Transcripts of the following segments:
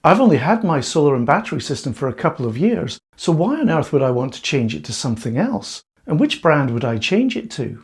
I've only had my solar and battery system for a couple of years, so why on earth would I want to change it to something else? And which brand would I change it to?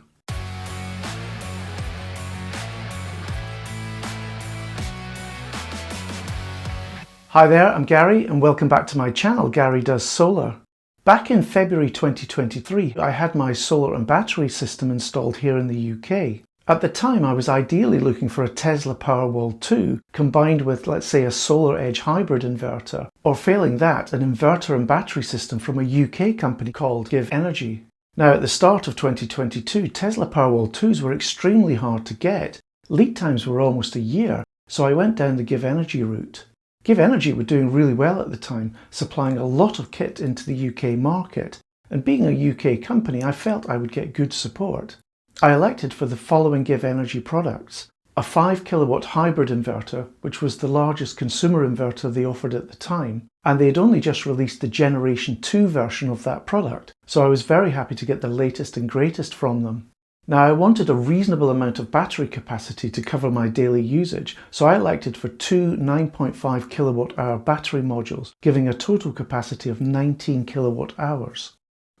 Hi there, I'm Gary and welcome back to my channel, Gary Does Solar. Back in February 2023, I had my solar and battery system installed here in the UK. At the time, I was ideally looking for a Tesla Powerwall 2 combined with, let's say, a Solar Edge hybrid inverter, or failing that, an inverter and battery system from a UK company called GivEnergy. Now, at the start of 2022, Tesla Powerwall 2s were extremely hard to get. Lead times were almost a year, so I went down the GivEnergy route. GivEnergy were doing really well at the time, supplying a lot of kit into the UK market, and being a UK company, I felt I would get good support. I elected for the following GivEnergy products: a 5 kilowatt hybrid inverter, which was the largest consumer inverter they offered at the time, and they had only just released the Generation 2 version of that product, so I was very happy to get the latest and greatest from them. Now, I wanted a reasonable amount of battery capacity to cover my daily usage, so I elected for two 9.5 kilowatt hour battery modules, giving a total capacity of 19 kilowatt hours.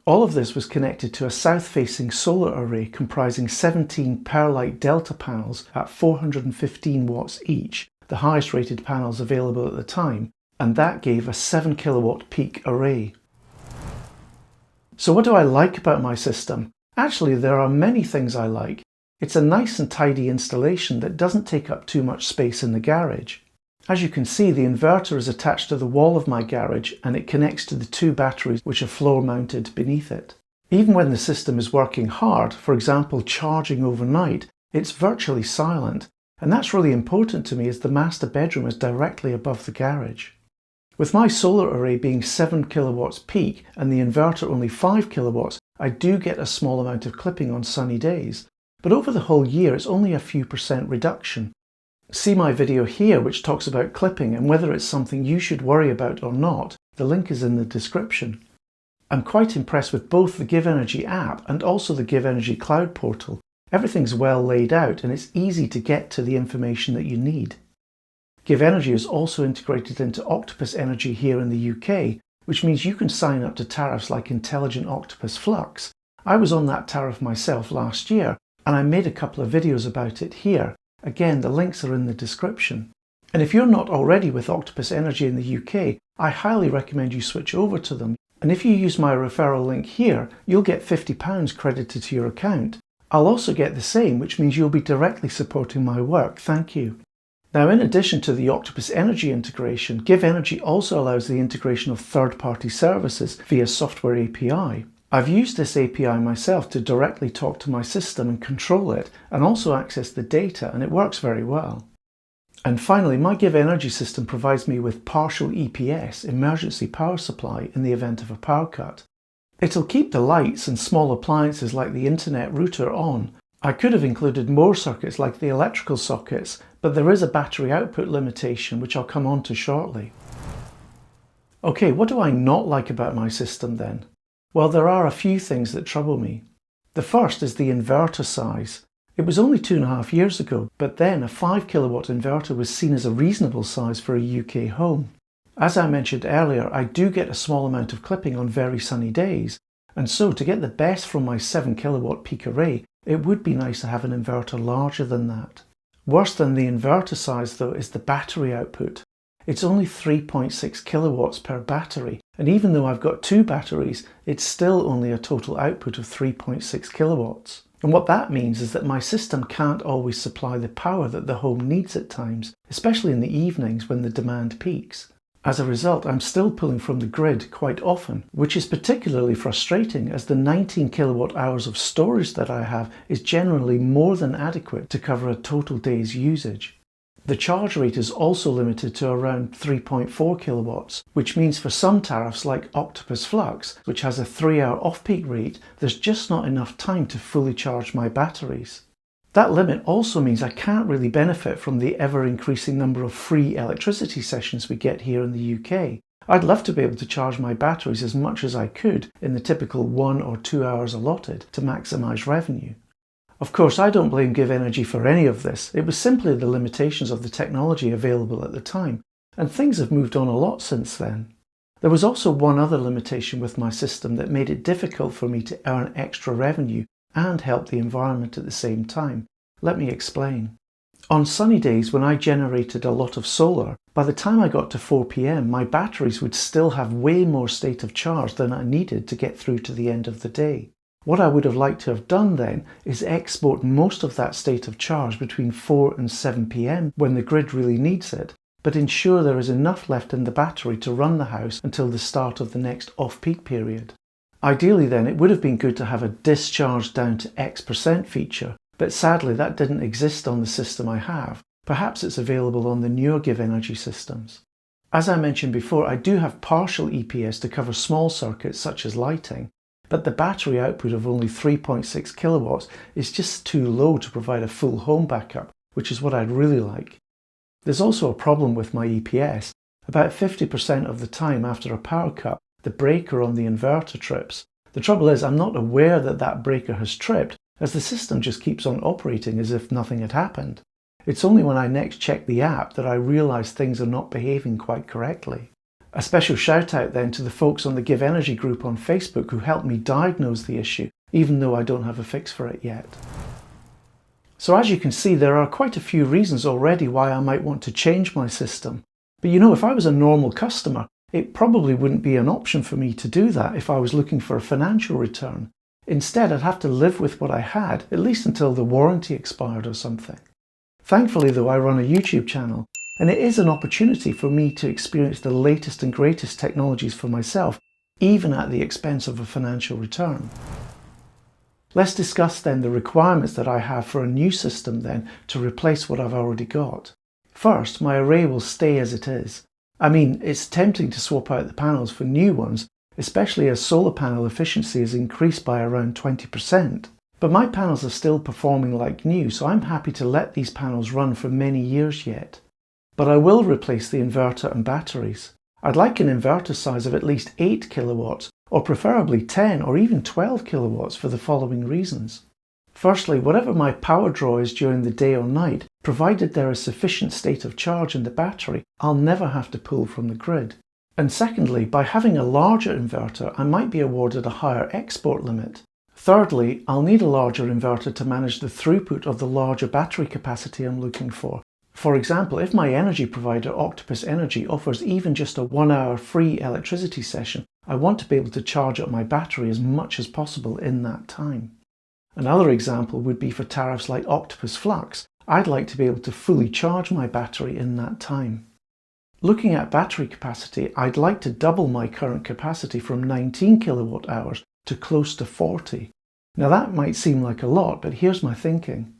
All of this was connected to a south-facing solar array comprising 17 Perlite Delta panels at 415 watts each, the highest rated panels available at the time, and that gave a 7 kilowatt peak array. So what do I like about my system? Actually, there are many things I like. It's a nice and tidy installation that doesn't take up too much space in the garage. As you can see, the inverter is attached to the wall of my garage and it connects to the two batteries which are floor mounted beneath it. Even when the system is working hard, for example charging overnight, it's virtually silent, and that's really important to me as the master bedroom is directly above the garage. With my solar array being 7 kilowatts peak and the inverter only 5 kilowatts, I do get a small amount of clipping on sunny days, but over the whole year it's only a few percent reduction. See my video here which talks about clipping and whether it's something you should worry about or not. The link is in the description. I'm quite impressed with both the GivEnergy app and also the GivEnergy cloud portal. Everything's well laid out and it's easy to get to the information that you need. GivEnergy is also integrated into Octopus Energy here in the UK, which means you can sign up to tariffs like Intelligent Octopus Flux. I was on that tariff myself last year and I made a couple of videos about it here. Again, the links are in the description. And if you're not already with Octopus Energy in the UK, I highly recommend you switch over to them. And if you use my referral link here, you'll get £50 credited to your account. I'll also get the same, which means you'll be directly supporting my work. Thank you. Now, in addition to the Octopus Energy integration, GivEnergy also allows the integration of third-party services via software API. I've used this API myself to directly talk to my system and control it, and also access the data, and it works very well. And finally, my GivEnergy system provides me with partial EPS, emergency power supply, in the event of a power cut. It'll keep the lights and small appliances like the internet router on. I could have included more circuits like the electrical sockets, but there is a battery output limitation which I'll come on to shortly. Okay, what do I not like about my system then? Well, there are a few things that trouble me. The first is the inverter size. It was only 2.5 years ago, but then a 5 kilowatt inverter was seen as a reasonable size for a UK home. As I mentioned earlier, I do get a small amount of clipping on very sunny days, and so to get the best from my 7 kilowatt peak array, it would be nice to have an inverter larger than that. Worse than the inverter size though is the battery output. It's only 3.6 kilowatts per battery, and even though I've got two batteries, it's still only a total output of 3.6 kilowatts. And what that means is that my system can't always supply the power that the home needs at times, especially in the evenings when the demand peaks. As a result, I'm still pulling from the grid quite often, which is particularly frustrating as the 19 kilowatt hours of storage that I have is generally more than adequate to cover a total day's usage. The charge rate is also limited to around 3.4 kilowatts, which means for some tariffs like Octopus Flux, which has a 3-hour off-peak rate, there's just not enough time to fully charge my batteries. That limit also means I can't really benefit from the ever-increasing number of free electricity sessions we get here in the UK. I'd love to be able to charge my batteries as much as I could in the typical 1 or 2 hours allotted to maximise revenue. Of course, I don't blame GivEnergy for any of this. It was simply the limitations of the technology available at the time. and things have moved on a lot since then. There was also one other limitation with my system that made it difficult for me to earn extra revenue and help the environment at the same time. Let me explain. On sunny days when I generated a lot of solar, by the time I got to 4 p.m. my batteries would still have way more state of charge than I needed to get through to the end of the day. What I would have liked to have done then is export most of that state of charge between 4 and 7 p.m. when the grid really needs it, but ensure there is enough left in the battery to run the house until the start of the next off-peak period. Ideally then, it would have been good to have a discharge down to X% feature, but sadly that didn't exist on the system I have. Perhaps it's available on the newer GivEnergy systems. As I mentioned before, I do have partial EPS to cover small circuits such as lighting, but the battery output of only 3.6 kilowatts is just too low to provide a full home backup, which is what I'd really like. There's also a problem with my EPS. About 50% of the time after a power cut, the breaker on the inverter trips. The trouble is I'm not aware that that breaker has tripped, as the system just keeps on operating as if nothing had happened. It's only when I next check the app that I realise things are not behaving quite correctly. A special shout out then to the folks on the GivEnergy group on Facebook who helped me diagnose the issue, even though I don't have a fix for it yet. So as you can see, there are quite a few reasons already why I might want to change my system. But you know, if I was a normal customer, it probably wouldn't be an option for me to do that if I was looking for a financial return. Instead, I'd have to live with what I had, at least until the warranty expired or something. Thankfully though, I run a YouTube channel, and it is an opportunity for me to experience the latest and greatest technologies for myself, even at the expense of a financial return. Let's discuss then the requirements that I have for a new system then to replace what I've already got. First, my array will stay as it is. I mean, it's tempting to swap out the panels for new ones, especially as solar panel efficiency is increased by around 20%. But my panels are still performing like new, so I'm happy to let these panels run for many years yet. But I will replace the inverter and batteries. I'd like an inverter size of at least 8 kilowatts, or preferably 10 or even 12 kilowatts for the following reasons. Firstly, whatever my power draw is during the day or night, provided there is sufficient state of charge in the battery, I'll never have to pull from the grid. And secondly, by having a larger inverter, I might be awarded a higher export limit. Thirdly, I'll need a larger inverter to manage the throughput of the larger battery capacity I'm looking for. For example, if my energy provider Octopus Energy offers even just a 1-hour free electricity session, I want to be able to charge up my battery as much as possible in that time. Another example would be for tariffs like Octopus Flux. I'd like to be able to fully charge my battery in that time. Looking at battery capacity, I'd like to double my current capacity from 19 kilowatt hours to close to 40. Now that might seem like a lot, but here's my thinking.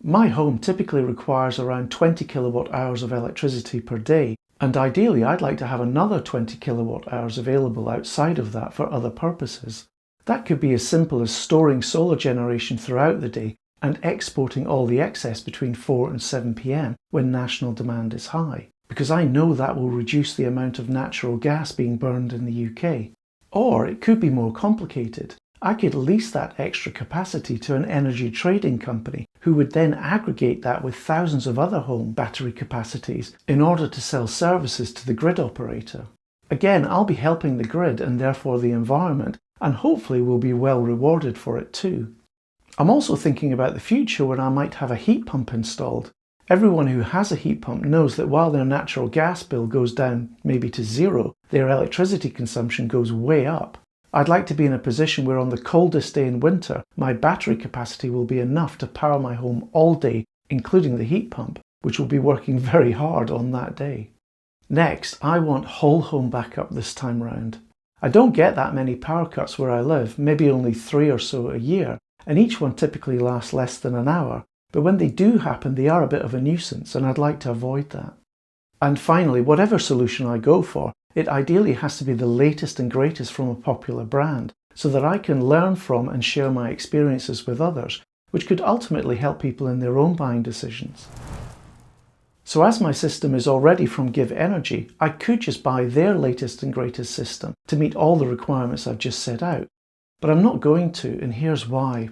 My home typically requires around 20 kilowatt hours of electricity per day, and ideally I'd like to have another 20 kilowatt hours available outside of that for other purposes. That could be as simple as storing solar generation throughout the day and exporting all the excess between 4 and 7 p.m. when national demand is high, because I know that will reduce the amount of natural gas being burned in the UK. Or it could be more complicated. I could lease that extra capacity to an energy trading company who would then aggregate that with thousands of other home battery capacities in order to sell services to the grid operator. Again, I'll be helping the grid and therefore the environment, and hopefully will be well rewarded for it too. I'm also thinking about the future when I might have a heat pump installed. Everyone who has a heat pump knows that while their natural gas bill goes down maybe to zero, their electricity consumption goes way up. I'd like to be in a position where on the coldest day in winter, my battery capacity will be enough to power my home all day, including the heat pump, which will be working very hard on that day. Next, I want whole home backup this time round. I don't get that many power cuts where I live, maybe only 3 or so a year, and each one typically lasts less than an hour, but when they do happen they are a bit of a nuisance and I'd like to avoid that. And finally, whatever solution I go for, it ideally has to be the latest and greatest from a popular brand, so that I can learn from and share my experiences with others, which could ultimately help people in their own buying decisions. So as my system is already from GivEnergy, I could just buy their latest and greatest system to meet all the requirements I've just set out. But I'm not going to, and here's why.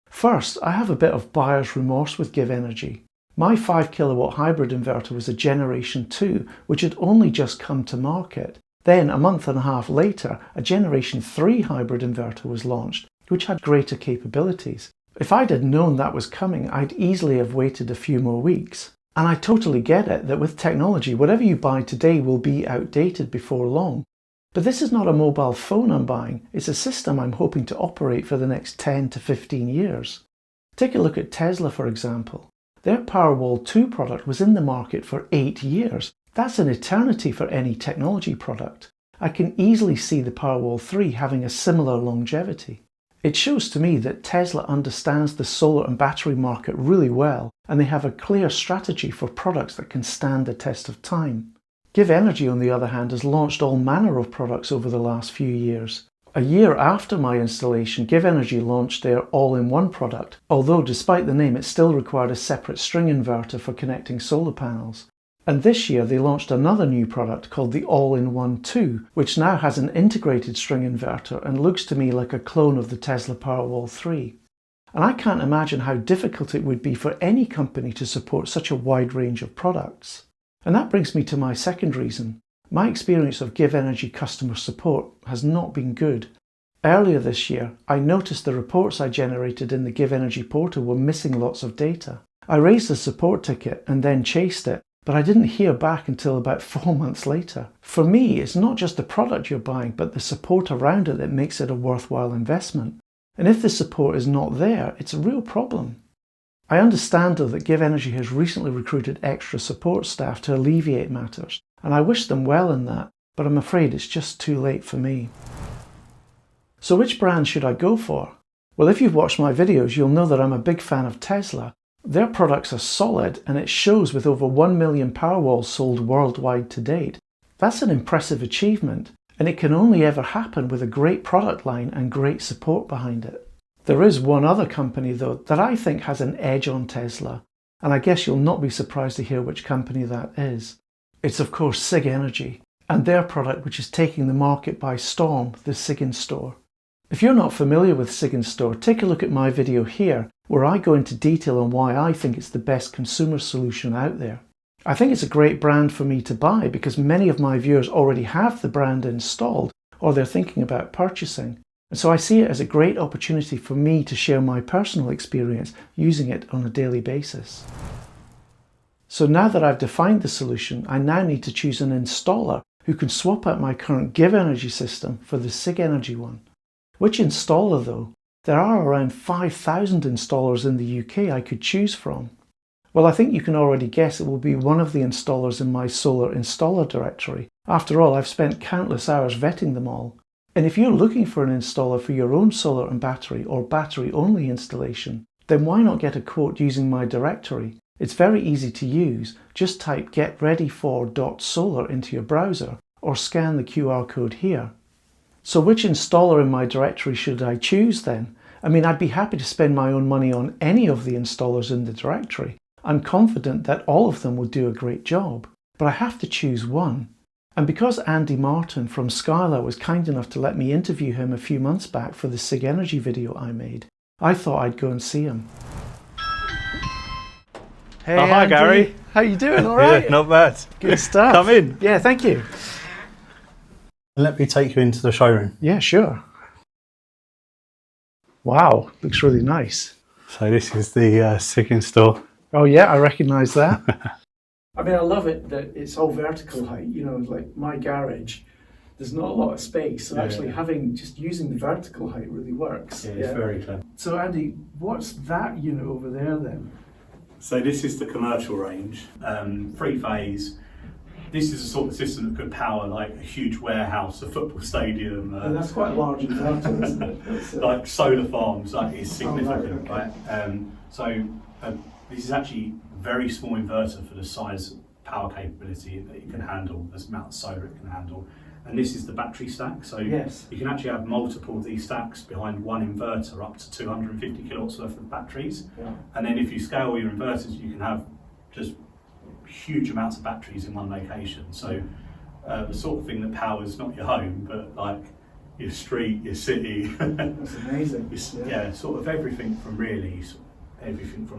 First, I have a bit of buyer's remorse with GivEnergy. My 5 kilowatt hybrid inverter was a generation 2, which had only just come to market. Then, a month and a half later, a generation 3 hybrid inverter was launched, which had greater capabilities. If I'd had known that was coming, I'd easily have waited a few more weeks. And I totally get it that with technology, whatever you buy today will be outdated before long. But this is not a mobile phone I'm buying, it's a system I'm hoping to operate for the next 10 to 15 years. Take a look at Tesla, for example. Their Powerwall 2 product was in the market for 8 years. That's an eternity for any technology product. I can easily see the Powerwall 3 having a similar longevity. It shows to me that Tesla understands the solar and battery market really well, and they have a clear strategy for products that can stand the test of time. GivEnergy, on the other hand, has launched all manner of products over the last few years. A year after my installation, GivEnergy launched their all-in-one product, although despite the name it still required a separate string inverter for connecting solar panels. And this year they launched another new product called the All-in-One 2, which now has an integrated string inverter and looks to me like a clone of the Tesla Powerwall 3. And I can't imagine how difficult it would be for any company to support such a wide range of products. And that brings me to my second reason. My experience of GivEnergy customer support has not been good. Earlier this year, I noticed the reports I generated in the GivEnergy portal were missing lots of data. I raised a support ticket and then chased it, but I didn't hear back until about 4 months later. For me, it's not just the product you're buying, but the support around it that makes it a worthwhile investment. And if the support is not there, it's a real problem. I understand though that GivEnergy has recently recruited extra support staff to alleviate matters, and I wish them well in that, but I'm afraid it's just too late for me. So which brand should I go for? Well, if you've watched my videos, you'll know that I'm a big fan of Tesla. Their products are solid, and it shows with over 1 million Powerwalls sold worldwide to date. That's an impressive achievement, and it can only ever happen with a great product line and great support behind it. There is one other company though that I think has an edge on Tesla, and I guess you'll not be surprised to hear which company that is. It's of course Sigenergy, and their product which is taking the market by storm, the Sigenstore. If you're not familiar with Sigenstore, take a look at my video here where I go into detail on why I think it's the best consumer solution out there. I think it's a great brand for me to buy because many of my viewers already have the brand installed or they're thinking about purchasing. And so I see it as a great opportunity for me to share my personal experience using it on a daily basis. So now that I've defined the solution, I now need to choose an installer who can swap out my current GivEnergy system for the Sigenergy one. Which installer though? There are around 5,000 installers in the UK I could choose from. Well, I think you can already guess it will be one of the installers in my solar installer directory. After all, I've spent countless hours vetting them all. And if you're looking for an installer for your own solar and battery or battery only installation, then why not get a quote using my directory? It's very easy to use. Just type getreadyfor.solar into your browser or scan the QR code here. So which installer in my directory should I choose then? I mean, I'd be happy to spend my own money on any of the installers in the directory. I'm confident that all of them will do a great job, but I have to choose one. And because Andy Martin from Skylar was kind enough to let me interview him a few months back for the Sigenergy video I made, I thought I'd go and see him. Hey, hi Andy. Gary. How you doing? All right? Yeah, not bad. Good stuff. Come in. Yeah, thank you. Let me take you into the showroom. Yeah, sure. Wow, looks really nice. So this is the Sigenstore. Oh yeah, I recognise that. I mean, I love it that it's all vertical height, you know, like my garage, there's not a lot of space, so actually just using the vertical height really works. Yeah, it's very clever. So Andy, what's that unit over there then? So this is the commercial range, 3-phase. This is a sort of system that could power like a huge warehouse, a football stadium. And that's quite a large inverter, isn't it? Like solar farms, like it's significant, right? So this is actually a very small inverter for the size power capability that it can handle, the amount of solar it can handle. And this is the battery stack, so yes, you can actually have multiple of these stacks behind one inverter up to 250 kilowatts worth of batteries. Yeah. And then if you scale your inverters, you can have just huge amounts of batteries in one location. So the sort of thing that powers not your home, but like your street, your city. That's amazing. Yeah, sort of everything from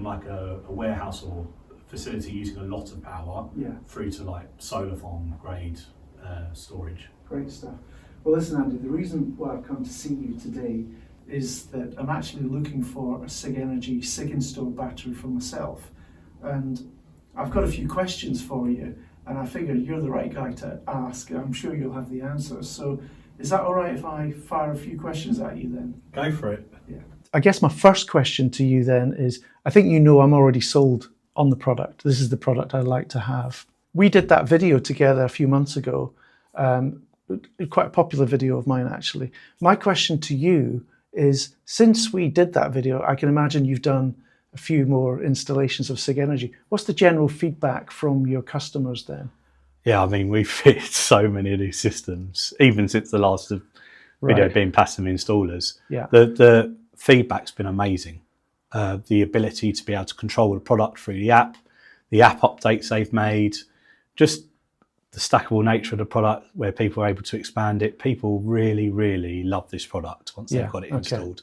like a warehouse or facility using a lot of power, through to like solar farm grade storage. Great stuff. Well, listen, Andy, the reason why I've come to see you today is that I'm actually looking for a Sigenergy Sig-Install battery for myself. And I've got a few questions for you, and I figure you're the right guy to ask. I'm sure you'll have the answers. So is that all right if I fire a few questions at you then? Go for it. Yeah. I guess my first question to you then is, I think you know I'm already sold on the product. This is the product I'd like to have. We did that video together a few months ago, quite a popular video of mine actually. My question to you is, since we did that video, I can imagine you've done a few more installations of Sigenergy. What's the general feedback from your customers then? Yeah, I mean, we've fitted so many of these systems, even since the last video being passive installers. Yeah. The feedback's been amazing. The ability to be able to control the product through the app updates they've made, just the stackable nature of the product where people are able to expand it. People really, really love this product once they've got it installed.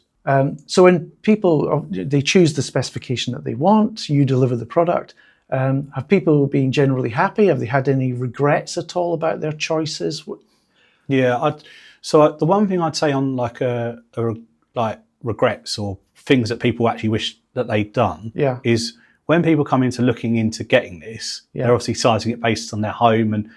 So when people, they choose the specification that they want, you deliver the product, have people been generally happy? Have they had any regrets at all about their choices? Yeah, so the one thing I'd say on like regrets or things that people actually wish that they'd done is when people come into looking into getting this, they're obviously sizing it based on their home and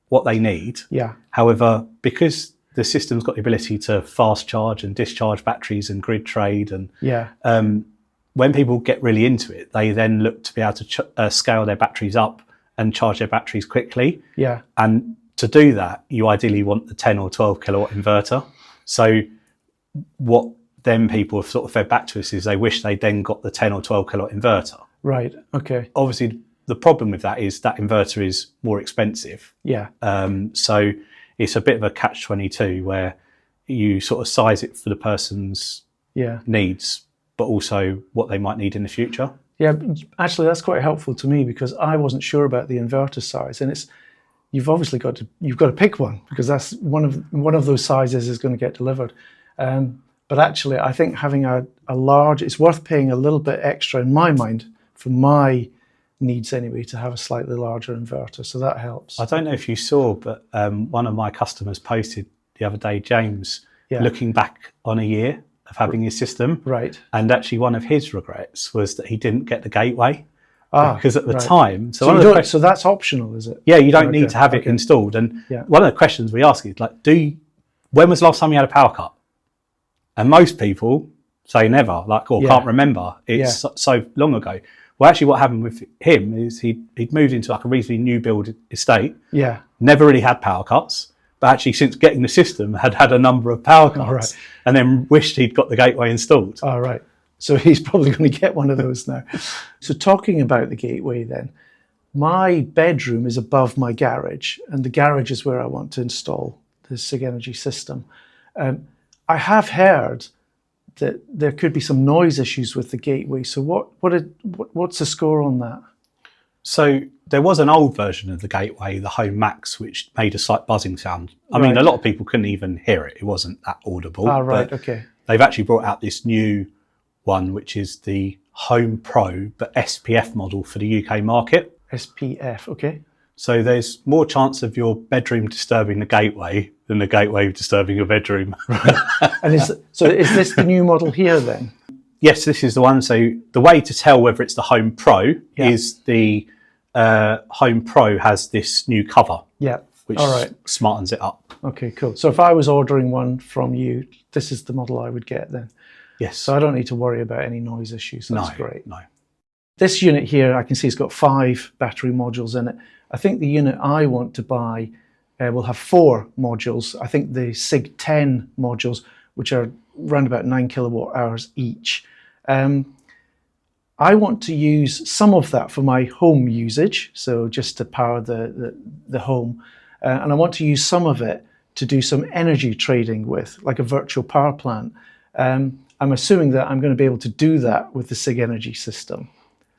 what they need. Yeah. However, because the system's got the ability to fast charge and discharge batteries and grid trade, and when people get really into it, they then look to be able to scale their batteries up and charge their batteries quickly. Yeah. And to do that, you ideally want the 10 or 12 kilowatt inverter. So what then people have sort of fed back to us is they wish they then got the 10 or 12 kilowatt inverter. Right. Okay. Obviously, the problem with that is that inverter is more expensive. Yeah. So it's a bit of a catch-22 where you sort of size it for the person's needs, but also what they might need in the future. Yeah, actually, that's quite helpful to me because I wasn't sure about the inverter size, and you've obviously got to pick one because that's one of those sizes is going to get delivered. But actually, I think having a large, it's worth paying a little bit extra in my mind for my needs anyway to have a slightly larger inverter. So that helps. I don't know if you saw, but one of my customers posted the other day, James, looking back on a year of having his system. Right. And actually one of his regrets was that he didn't get the gateway. Because at the time... So that's optional, is it? Yeah, you don't need to have it installed. And one of the questions we ask is, like, when was the last time you had a power cut? And most people say never, can't remember. It's so long ago. Well, actually what happened with him is he'd moved into like a reasonably new build estate. Yeah. Never really had power cuts, but actually since getting the system had a number of power cuts and then wished he'd got the gateway installed. All right. So he's probably going to get one of those now. So talking about the gateway then, my bedroom is above my garage and the garage is where I want to install the Sigenergy system. I have heard that there could be some noise issues with the gateway. So what's the score on that? So there was an old version of the gateway, the Home Max, which made a slight buzzing sound. I mean, a lot of people couldn't even hear it. It wasn't that audible. Ah, right, okay. They've actually brought out this new one, which is the Home Pro, but SPF model for the UK market. SPF, okay. So there's more chance of your bedroom disturbing the gateway than the gateway disturbing your bedroom. And is this the new model here then? Yes, this is the one. So the way to tell whether it's the Home Pro is the Home Pro has this new cover, which smartens it up. Okay, cool. So if I was ordering one from you, this is the model I would get then? Yes. So I don't need to worry about any noise issues. That's great. No. This unit here, I can see it's got 5 battery modules in it. I think the unit I want to buy will have 4 modules. I think the Sig 10 modules, which are around about 9 kilowatt hours each. I want to use some of that for my home usage, so just to power the home. And I want to use some of it to do some energy trading with, like a virtual power plant. I'm assuming that I'm going to be able to do that with the Sigenergy system.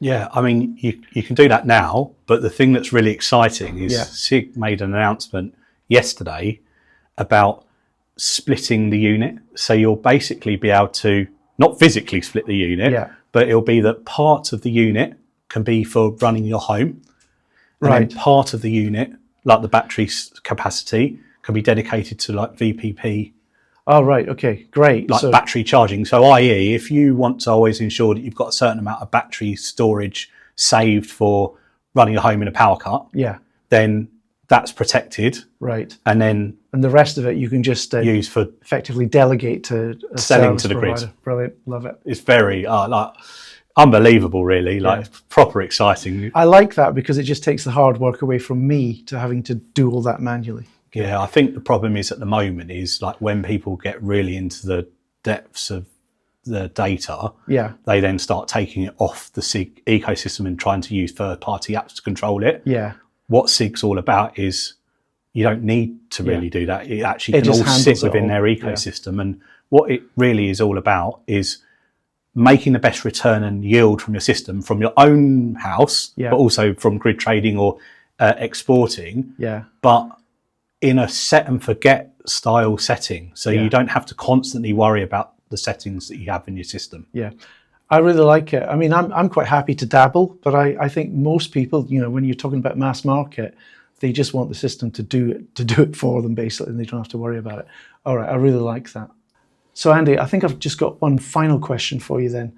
Yeah, I mean, you can do that now, but the thing that's really exciting is Sig made an announcement yesterday about splitting the unit. So you'll basically be able to, not physically split the unit, but it'll be that part of the unit can be for running your home. And Right. then part of the unit, like the battery capacity, can be dedicated to like VPP, Oh, right. Okay, great. like So, battery charging. So i.e. if you want to always ensure that you've got a certain amount of battery storage saved for running a home in a power cut, yeah, then that's protected. right. And then And the rest of it you can just use for effectively delegate to a selling service to the grid. provider. Brilliant. Love it. It's very like unbelievable, really. Like proper exciting. I like that because it just takes the hard work away from me to having to do all that manually. Yeah, I think the problem is at the moment is like when people get really into the depths of the data, Yeah, they then start taking it off the SIG ecosystem and trying to use third-party apps to control it. yeah, What SIG's all about is you don't need to really do that. It actually It can all just sit handles it within all. their ecosystem. And what it really is all about is making the best return and yield from your system, from your own house, Yeah. but also from grid trading or exporting, yeah, but in a set and forget style setting. So Yeah. you don't have to constantly worry about the settings that you have in your system. yeah. I really like it. I mean, I'm quite happy to dabble, but I think most people, you know, when you're talking about mass market, they just want the system to do it for them, basically, and they don't have to worry about it. All right, I really like that. So Andy, I think I've just got one final question for you then.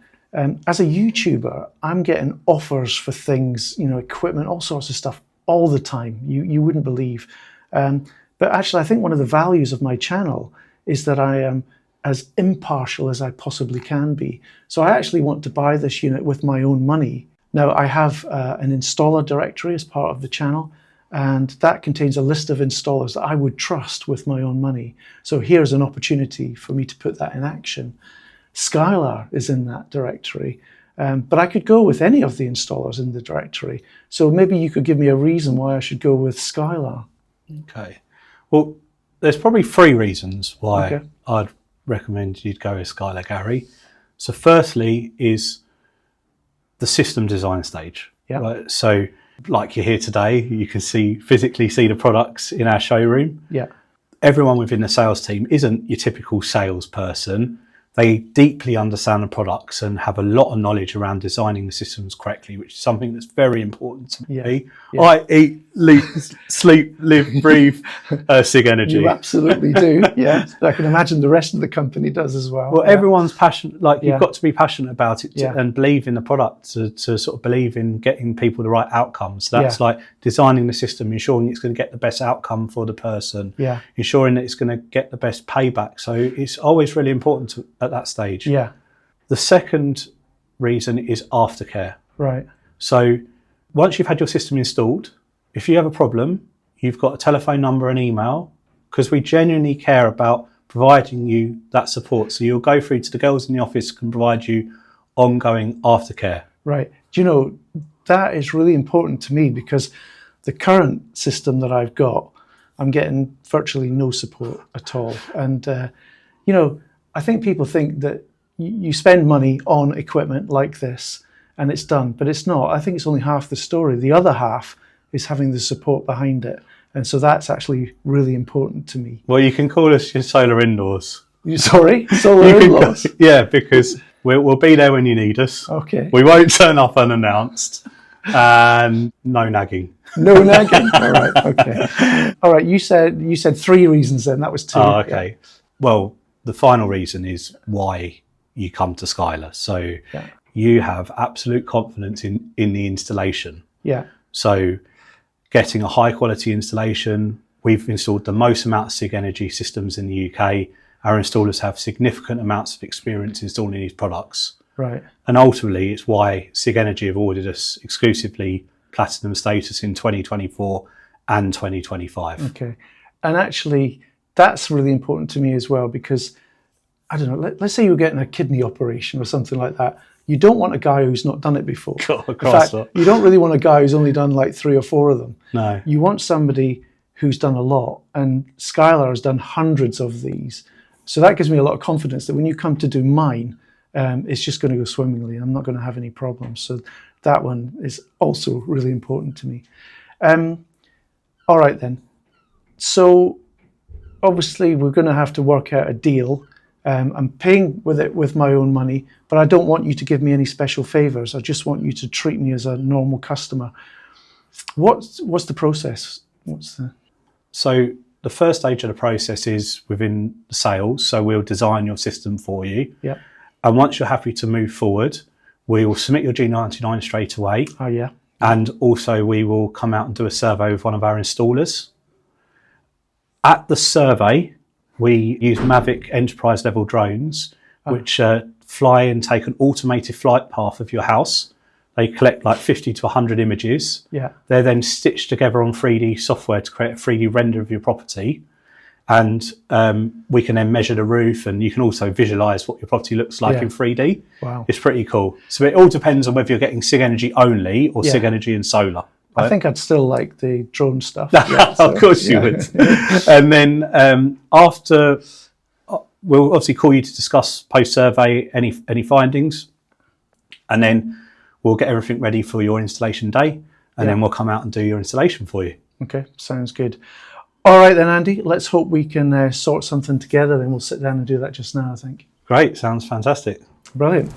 As a YouTuber, I'm getting offers for things, you know, equipment, all sorts of stuff all the time. You wouldn't believe. But actually, I think one of the values of my channel is that I am as impartial as I possibly can be. So I actually want to buy this unit with my own money. Now, I have an installer directory as part of the channel, and that contains a list of installers that I would trust with my own money. So here's an opportunity for me to put that in action. Skylar is in that directory, but I could go with any of the installers in the directory. So maybe you could give me a reason why I should go with Skylar. Okay. Well, there's probably 3 reasons why Okay. I'd recommend you'd go with Skylar, Gary. So firstly is the system design stage. Yeah. Right? So like you're here today, you can physically see the products in our showroom. Yeah, Everyone within the sales team isn't your typical salesperson. They deeply understand the products and have a lot of knowledge around designing the systems correctly, which is something that's very important to me. Yeah. I eat, sleep, live, breathe Sigenergy. you absolutely do. Yeah, I can imagine the rest of the company does as well. Well, Yeah. everyone's passionate. Like Yeah. you've got to be passionate about it Yeah. and believe in the product to sort of believe in getting people the right outcomes. That's Yeah. like designing the system, ensuring it's going to get the best outcome for the person, Yeah, ensuring that it's going to get the best payback. So it's always really important at that stage. yeah, The second reason is aftercare. right. So once you've had your system installed, if you have a problem, you've got a telephone number and email, because we genuinely care about providing you that support. So you'll go through to the girls in the office can provide you ongoing aftercare. Right. Do you know, that is really important to me because the current system that I've got, I'm getting virtually no support at all. And, you know, I think people think that you spend money on equipment like this and it's done, but it's not. I think it's only half the story. The other half is having the support behind it. And so that's actually really important to me. Well, you can call us your solar indoors. Sorry? Solar in-laws? Yeah, because we'll be there when you need us. Okay. We won't turn up unannounced. And no nagging. No nagging. All right. Okay. All right. You said 3 reasons then. That was 2. Oh, okay. Well, the final reason is why you come to Skylar. So Yeah. you have absolute confidence in the installation. Yeah. So getting a high quality installation, we've installed the most amount of Sigenergy systems in the UK. Our installers have significant amounts of experience installing these products. Right. And ultimately, it's why Sigenergy have awarded us exclusively platinum status in 2024 and 2025. Okay. And actually, that's really important to me as well because, I don't know, let's say you're getting a kidney operation or something like that. You don't want a guy who's not done it before. God, of In course fact, not. you don't really want a guy who's only done like 3 or 4 of them. No. You want somebody who's done a lot. And Skylar has done hundreds of these. So that gives me a lot of confidence that when you come to do mine, it's just going to go swimmingly. I'm not going to have any problems. So that one is also really important to me. All right then. So obviously we're going to have to work out a deal. I'm paying with it with my own money, but I don't want you to give me any special favors. I just want you to treat me as a normal customer. What's the process? So the first stage of the process is within the sales. So we'll design your system for you. Yeah. And once you're happy to move forward, we will submit your G99 straight away. Oh, yeah. And also we will come out and do a survey with one of our installers. At the survey, we use Mavic enterprise level drones, which fly and take an automated flight path of your house. They collect like 50 to 100 images. Yeah. They're then stitched together on 3D software to create a 3D render of your property. And we can then measure the roof, and you can also visualize what your property looks like in 3D. Wow. It's pretty cool. So it all depends on whether you're getting Sigenergy only or Sigenergy and solar. I think I'd still like the drone stuff. Of course you would. And then after, we'll obviously call you to discuss post-survey any findings, and then we'll get everything ready for your installation day, and then we'll come out and do your installation for you. Okay, sounds good. All right then, Andy, let's hope we can sort something together. Then we'll sit down and do that just now, I think. Great, sounds fantastic. Brilliant.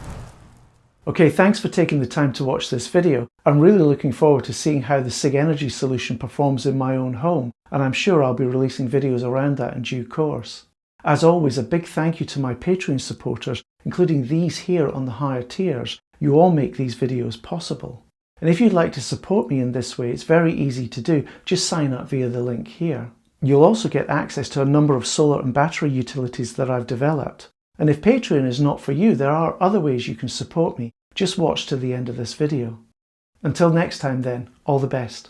Okay, thanks for taking the time to watch this video. I'm really looking forward to seeing how the Sigenergy solution performs in my own home, and I'm sure I'll be releasing videos around that in due course. As always, a big thank you to my Patreon supporters, including these here on the higher tiers. You all make these videos possible. And if you'd like to support me in this way, it's very easy to do. Just sign up via the link here. You'll also get access to a number of solar and battery utilities that I've developed. And if Patreon is not for you, there are other ways you can support me. Just watch to the end of this video. Until next time then, all the best.